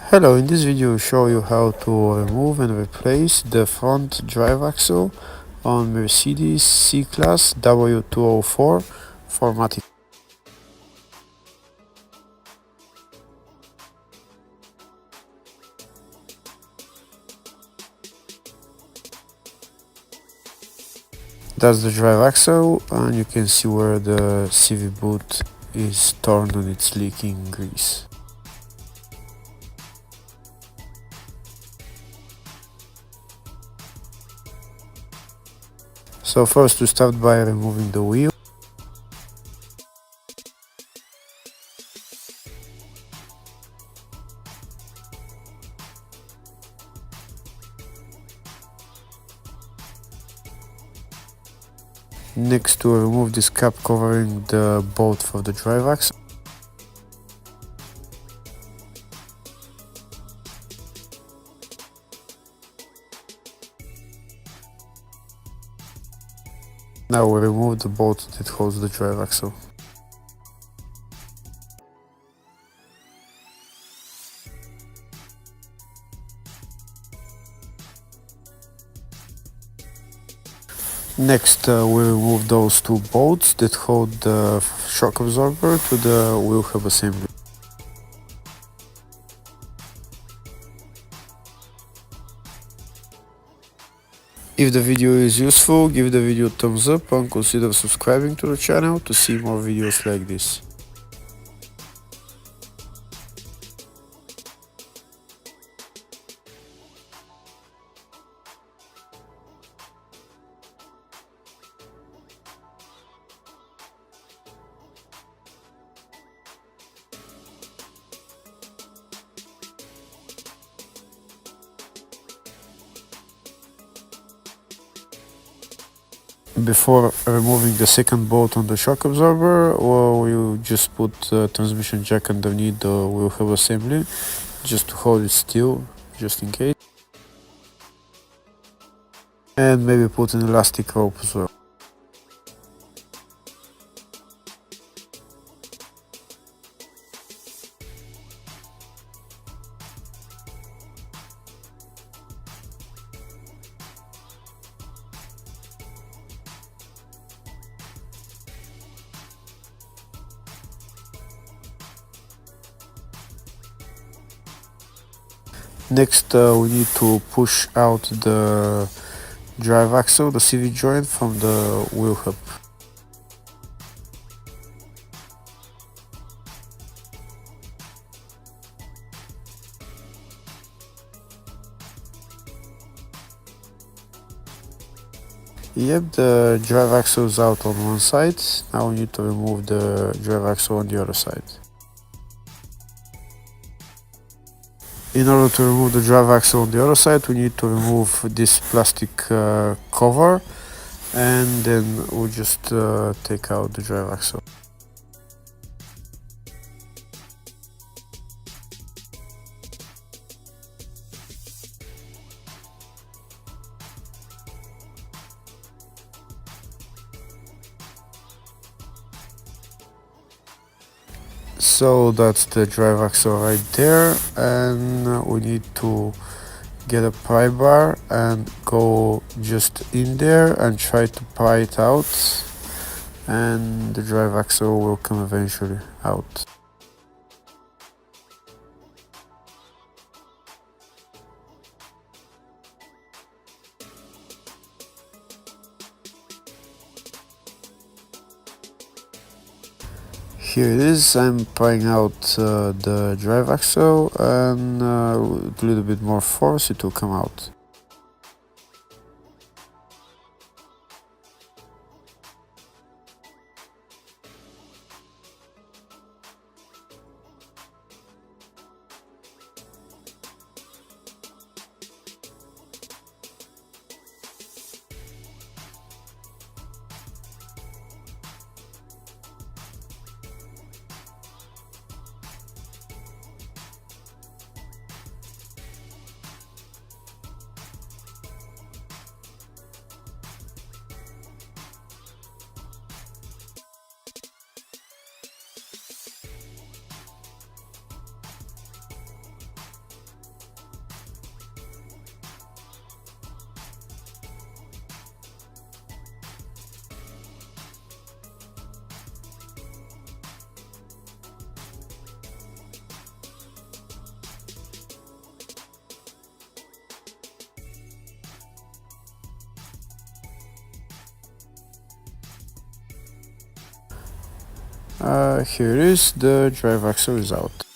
Hello, in this video I'll show you how to remove and replace the front drive axle on Mercedes C-Class W204 formatic. That's the drive axle, and you can see where the CV boot is torn and it's leaking grease. So first we start by removing the wheel. Next to remove this cap covering the bolt for the drive axle. Now we remove the bolt that holds the drive axle. Next, we remove those two bolts that hold the shock absorber to the wheel hub assembly. If the video is useful, give the video a thumbs up and consider subscribing to the channel to see more videos like this. Before removing the second bolt on the shock absorber, we just put the transmission jack underneath the wheel hub assembly just to hold it still, just in case. And maybe put an elastic rope as well. Next, we need to push out the drive axle, the CV joint, from the wheel hub. Yep, the drive axle is out on one side. Now we need to remove the drive axle on the other side. In order to remove the drive axle on the other side, we need to remove this plastic cover, and then we'll just take out the drive axle. So that's the drive axle right there, and we need to get a pry bar and go just in there and try to pry it out, and the drive axle will come eventually out. Here it is. I'm prying out the drive axle, and with a little bit more force it will come out. Here is the drive axle result.